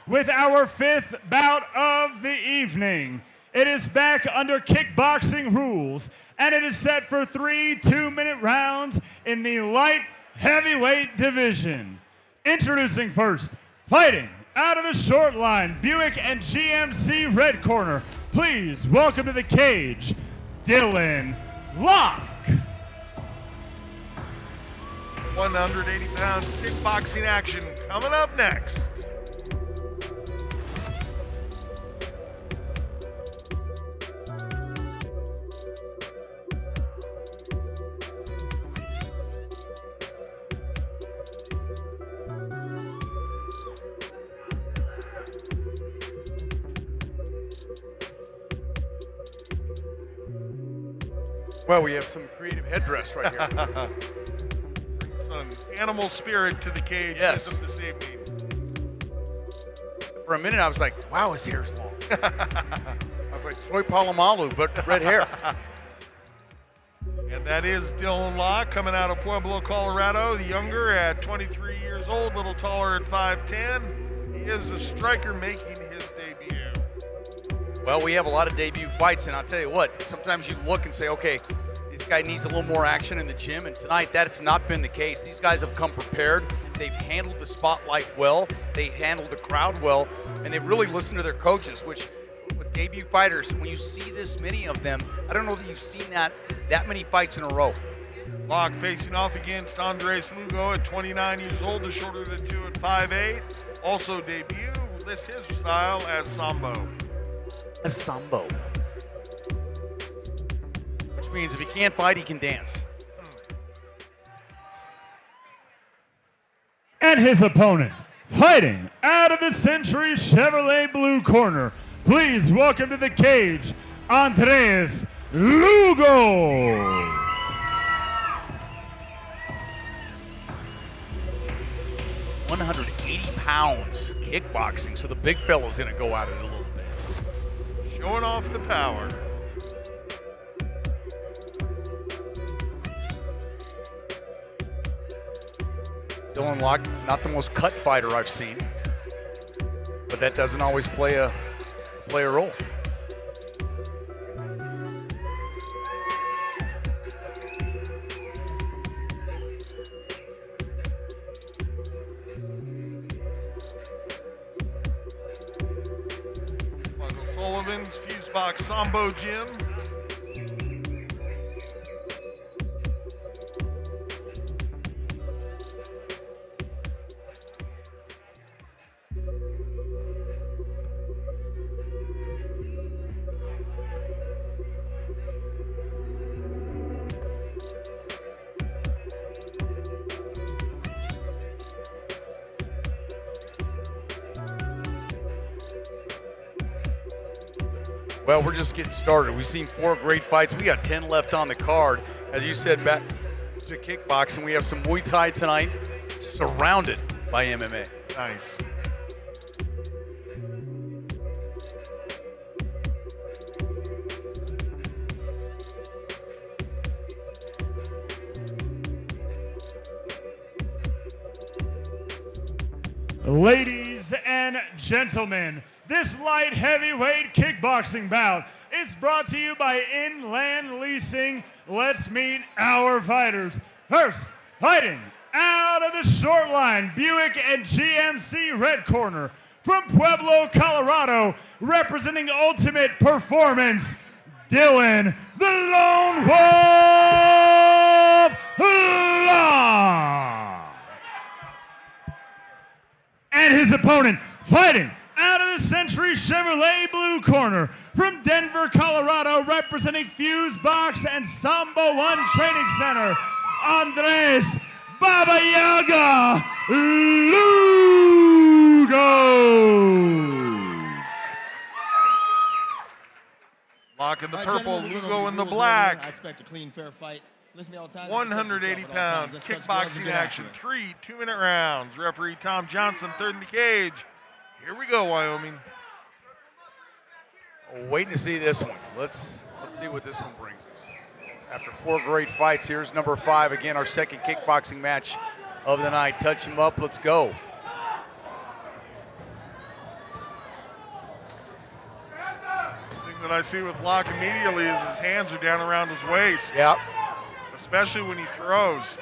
with our 5th bout of the evening. It is back under kickboxing rules, and it is set for 3 2-minute rounds in the light heavyweight division. Introducing first, fighting out of the short line, Buick and GMC red corner. Please welcome to the cage, Dylan Locke. 180-pound kickboxing action coming up next. Well, we have some creative headdress right here. Some animal spirit to the cage. Yes. This evening. For a minute, I was like, wow, his hair's long. I was like, Troy Polamalu, but red hair. And that is Dylan Locke coming out of Pueblo, Colorado. The younger at 23 years old, a little taller at 5'10". He is a striker making his debut. Well, we have a lot of debut fights, and I'll tell you what, sometimes you look and say, okay, this guy needs a little more action in the gym, and tonight that's not been the case. These guys have come prepared. They've handled the spotlight well. They handled the crowd well, and they've really listened to their coaches, which with debut fighters, when you see this many of them, I don't know that you've seen that many fights in a row. Locke facing off against Andres Lugo at 29 years old, the shorter of the two at 5'8". Also debut, lists his style as Sambo. A Sambo. Which means if he can't fight, he can dance. And his opponent, fighting out of the Century Chevrolet blue corner. Please welcome to the cage, Andres Lugo. 180 pounds kickboxing, so the big fella's gonna go at it a little bit. Showing off the power. Dylan Locke, not the most cut fighter I've seen, but that doesn't always play a role. Michael Sullivan's Fusebox Sambo Gym. Well, we're just getting started. We've seen 4 great fights. We got 10 left on the card. As you said, back to kickboxing, we have some Muay Thai tonight, surrounded by MMA. Nice. Ladies and gentlemen, this light heavyweight kickboxing bout is brought to you by Inland Leasing. Let's meet our fighters. First, fighting out of the short line, Buick and GMC red corner. From Pueblo, Colorado, representing Ultimate Performance, Dylan the Lone Wolf Locke. And his opponent, fighting out of the Century Chevrolet blue corner, from Denver, Colorado, representing Fusebox and Sambo One Training Center, Andres Baba Yaga Lugo. Locke in the purple, Lugo in the black. I expect a clean, fair fight. Listen to me all the time. 180-pound kickboxing action, 3 2-minute rounds. Referee Tom Johnson, third in the cage. Here we go, Wyoming. Waiting to see this one. Let's see what this one brings us. After 4 great fights, here's number 5. Again, our second kickboxing match of the night. Touch him up, let's go. that I see with Locke immediately is his hands are down around his waist. Yep. Especially when he throws.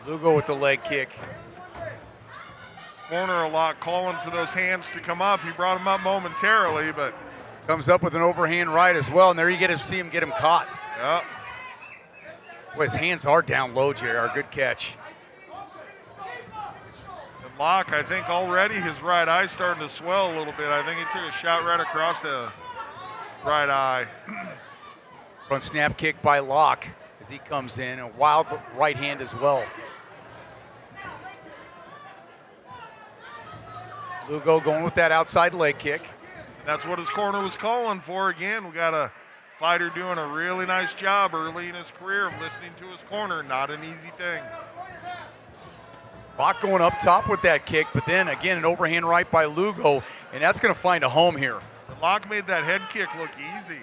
Lugo with the leg kick. Corner a lot calling for those hands to come up. He brought them up momentarily, but Comes up with an overhand right as well, and there you get to see him get him caught. yep. Boy, his hands are down low, JR. Good catch. And Locke, I think already his right eye starting to swell a little bit. I think he took a shot right across the right eye. Front snap kick by Locke as he comes in. A wild right hand as well. Lugo going with that outside leg kick. That's what his corner was calling for. Again, we got a fighter doing a really nice job early in his career of listening to his corner. Not an easy thing. Locke going up top with that kick, but then again an overhand right by Lugo, and that's going to find a home here. But Locke made that head kick look easy.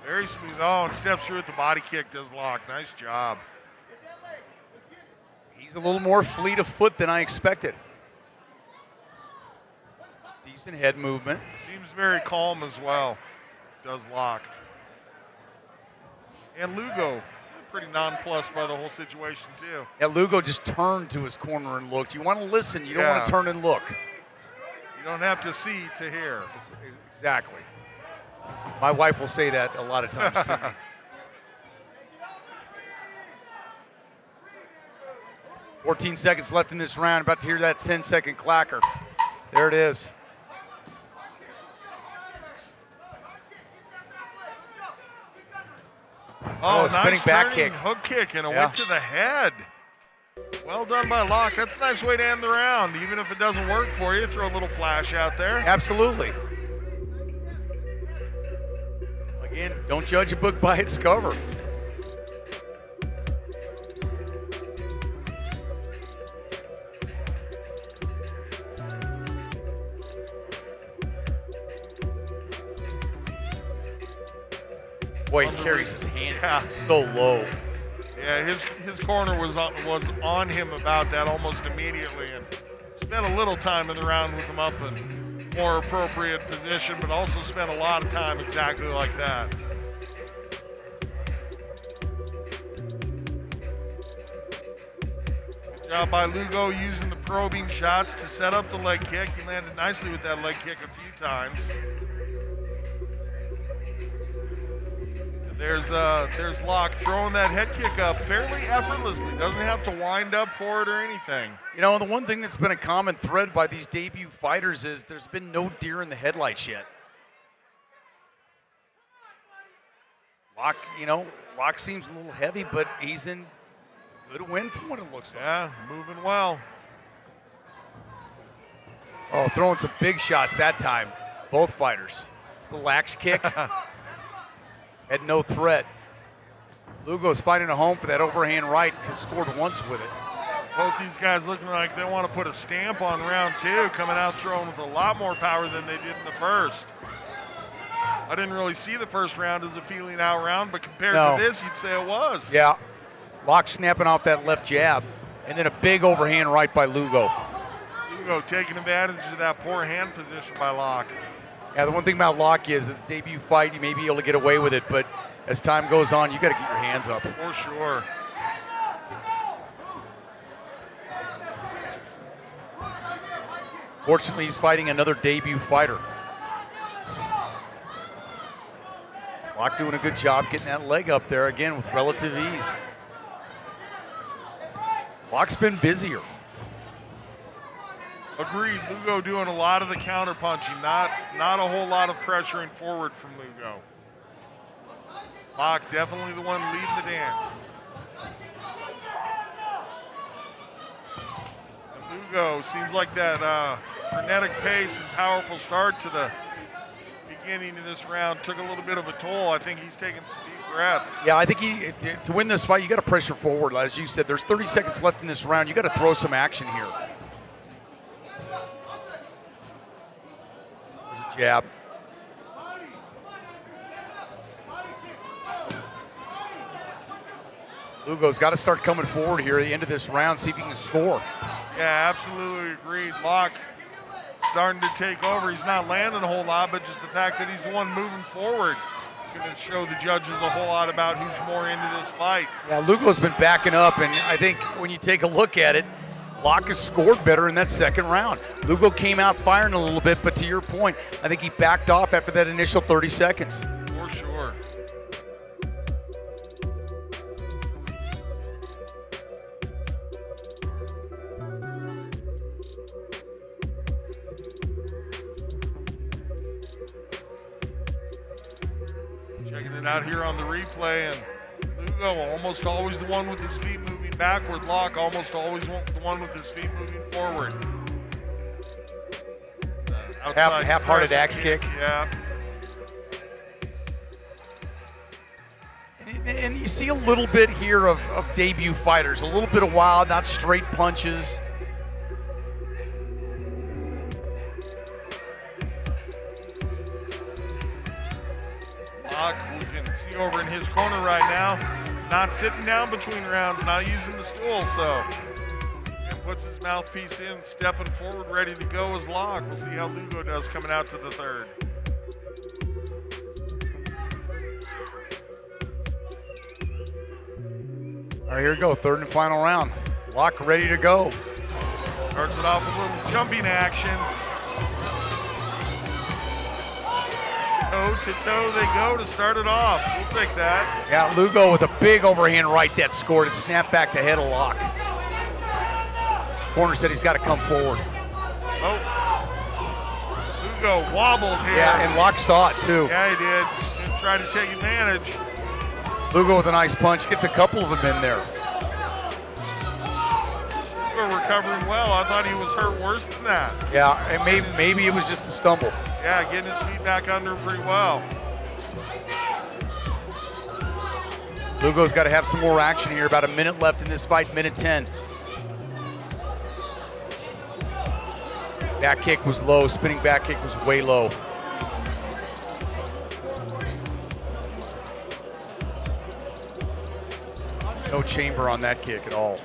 Very smooth. Oh, and steps through with the body kick, does Locke. Nice job. He's a little more fleet of foot than I expected. Decent head movement. Seems very calm as well, does Locke. And Lugo, pretty nonplussed by the whole situation too. Yeah, Lugo just turned to his corner and looked. You want to listen, you don't want to Yeah. turn and look. You don't have to see to hear. Exactly. My wife will say that a lot of times to me. 14 seconds left in this round. About to hear that 10-second clacker. There it is. Oh, spinning nice back turning kick. Hook kick, and it Yeah. went to the head. Well done by Locke. That's a nice way to end the round. Even if it doesn't work for you, throw a little flash out there. Absolutely. Again, don't judge a book by its cover. Boy, he carries his hands so low. Yeah, his corner was on him about that almost immediately, and spent a little time in the round with him up in more appropriate position, but also spent a lot of time exactly like that. Good job by Lugo using the probing shots to set up the leg kick. He landed nicely with that leg kick a few times. There's Locke throwing that head kick up fairly effortlessly. Doesn't have to wind up for it or anything. You know, the one thing that's been a common thread by these debut fighters is there's been no deer in the headlights yet. Locke seems a little heavy, but he's in good win from what it looks like. Yeah, moving well. Oh, throwing some big shots that time. Both fighters. The lax kick. Had no threat. Lugo's fighting a home for that overhand right, scored once with it. Both these guys looking like they want to put a stamp on round two, coming out throwing with a lot more power than they did in the first. I didn't really see the first round as a feeling out round, but compared to this, you'd say it was. Yeah. Locke snapping off that left jab, and then a big overhand right by Lugo. Lugo taking advantage of that poor hand position by Locke. Yeah, the one thing about Locke is that the debut fight, you may be able to get away with it, but as time goes on, you got to get your hands up. For sure. Fortunately, he's fighting another debut fighter. Locke doing a good job getting that leg up there again with relative ease. Locke's been busier. Agreed. Lugo doing a lot of the counter punching, not a whole lot of pressuring forward from Lugo. Locke definitely the one leading the dance. And Lugo seems like that frenetic pace and powerful start to the beginning of this round took a little bit of a toll. I think he's taking some deep breaths. Yeah, I think to win this fight, you got to pressure forward. As you said, there's 30 seconds left in this round. You got to throw some action here. There's a jab. Lugo's got to start coming forward here at the end of this round, see if he can score. Yeah, absolutely agreed. Locke starting to take over. He's not landing a whole lot, but just the fact that he's the one moving forward going to show the judges a whole lot about who's more into this fight. Yeah, Lugo's been backing up, and I think when you take a look at it, Locke has scored better in that second round. Lugo came out firing a little bit, but to your point, I think he backed off after that initial 30 seconds. For sure. Checking it out here on the replay, and Lugo almost always the one with his feet moving backward. Locke almost always the one with his feet moving forward. Half-hearted axe kick. Yeah. And you see a little bit here of debut fighters, a little bit of wild, not straight punches. Locke, we can see over in his corner right now, not sitting down between rounds, not using the stool, so he puts his mouthpiece in, stepping forward, ready to go as Locke. We'll see how Lugo does coming out to the third. All right, here we go, third and final round. Locke ready to go. Starts it off with a little jumping action. Toe to toe they go to start it off. We'll take that. Yeah, Lugo with a big overhand right that scored and snapped back the head of Locke. His corner said he's got to come forward. Oh. Lugo wobbled here. Yeah, and Locke saw it too. Yeah, he did. He's going to try to take advantage. Lugo with a nice punch, gets a couple of them in there. Lugo recovering well. I thought he was hurt worse than that. Yeah, and maybe it was just a stumble. Yeah, getting his feet back under him pretty well. Lugo's got to have some more action here. About a minute left in this fight, minute 10. Back kick was low, spinning back kick was way low. No chamber on that kick at all.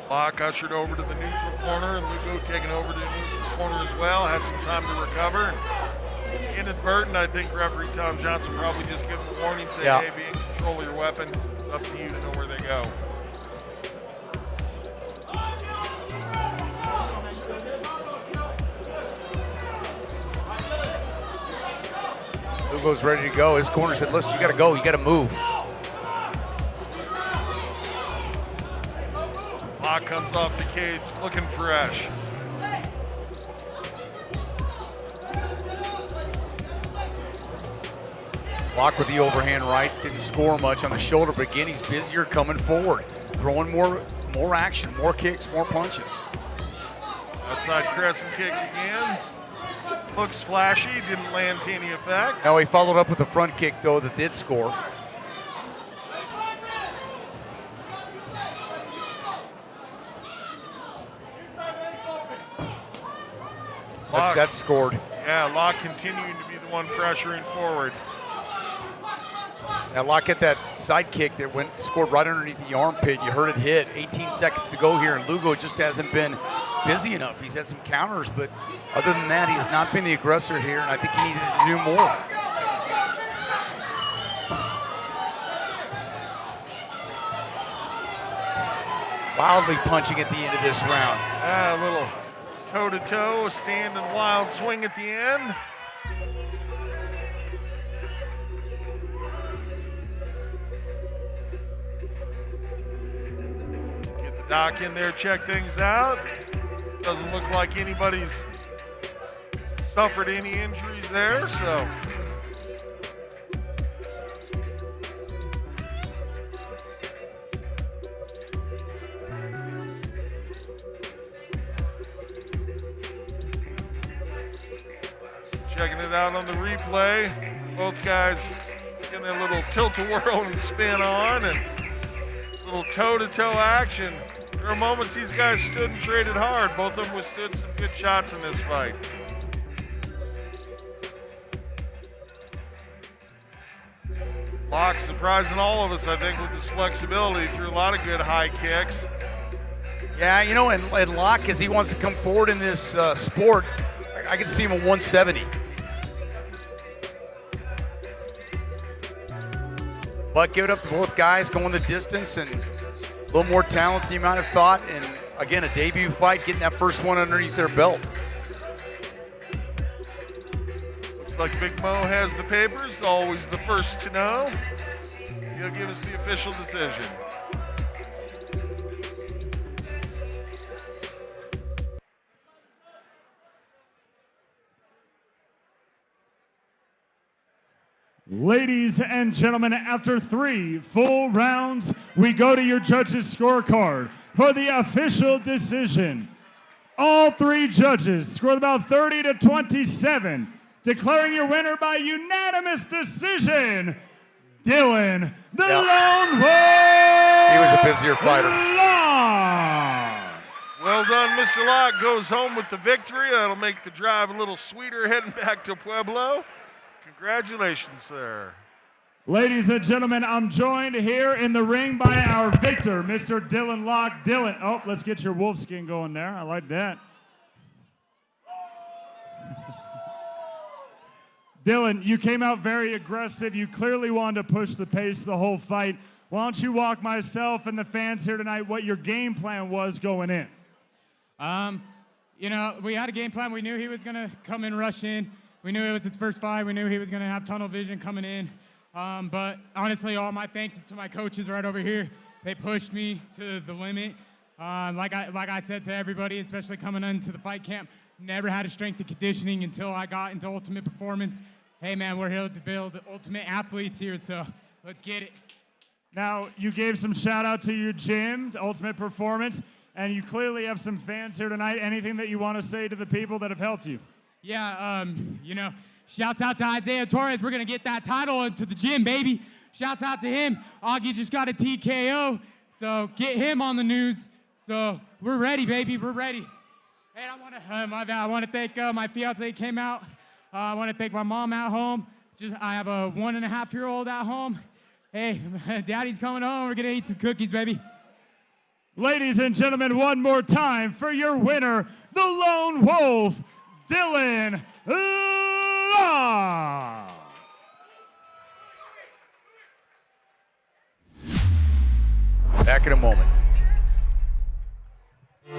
Locke ushered over to the neutral corner, and Lugo taking over to the neutral corner as well. Has some time to recover. Inadvertent, I think referee Tom Johnson probably just gave him a warning, say, yeah, hey, be in control of your weapons. It's up to you to know where they go. Lugo's ready to go. His corner said, listen, you got to go. You got to move. Locke comes off the cage looking fresh. Locke with the overhand right, didn't score much on the shoulder, but again, he's busier coming forward, throwing more action, more kicks, more punches. Outside crescent kick again. Looks flashy, didn't land to any effect. Now he followed up with a front kick, though, that did score. That scored. Yeah, Locke continuing to be the one pressuring forward. Now Locke hit that side kick that scored right underneath the armpit. You heard it hit. 18 seconds to go here, and Lugo just hasn't been busy enough. He's had some counters, but other than that, he has not been the aggressor here, and I think he needed to do more. Wildly punching at the end of this round. A little toe-to-toe, a standing wild swing at the end. Get the doc in there, check things out. Doesn't look like anybody's suffered any injuries there, so. Checking it out on the replay. Both guys getting a little tilt-a-whirl and spin on, and a little toe-to-toe action. There are moments these guys stood and traded hard. Both of them withstood some good shots in this fight. Locke surprising all of us, I think, with his flexibility. Threw a lot of good high kicks. Yeah, you know, and Locke, as he wants to come forward in this sport, I can see him at 170. But give it up to both guys going the distance and a little more talent than you might have thought. And again, a debut fight, getting that first one underneath their belt. Looks like Big Mo has the papers, always the first to know. He'll give us the official decision. Ladies and gentlemen, after 3 full rounds, we go to your judges' scorecard for the official decision. All 3 judges scored about 30 to 27, declaring your winner by unanimous decision, Dylan, the Lone Wolf. He was a busier fighter. Locke. Well done, Mr. Locke goes home with the victory. That'll make the drive a little sweeter heading back to Pueblo. Congratulations, sir. Ladies and gentlemen, I'm joined here in the ring by our victor, Mr. Dylan Locke. Dylan, oh, let's get your wolf skin going there. I like that. Dylan, you came out very aggressive. You clearly wanted to push the pace the whole fight. Why don't you walk myself and the fans here tonight what your game plan was going in? You know, we had a game plan. We knew he was going to come in, rush in. We knew it was his first fight. We knew he was going to have tunnel vision coming in. But honestly, all my thanks is to my coaches right over here. They pushed me to the limit. Like I said to everybody, especially coming into the fight camp, never had a strength and conditioning until I got into Ultimate Performance. Hey, man, we're here to build ultimate athletes here, so let's get it. Now, you gave some shout out to your gym, to Ultimate Performance, and you clearly have some fans here tonight. Anything that you want to say to the people that have helped you? Yeah, you know, shouts out to Isaiah Torres. We're going to get that title into the gym, baby. Shouts out to him. Augie just got a TKO, so get him on the news. So we're ready, baby. We're ready. And I want to thank my fiance came out. I want to thank my mom at home. I have a 1.5-year-old at home. Hey, daddy's coming home. We're going to eat some cookies, baby. Ladies and gentlemen, one more time for your winner, the Lone Wolf, Dylan Locke. Back in a moment.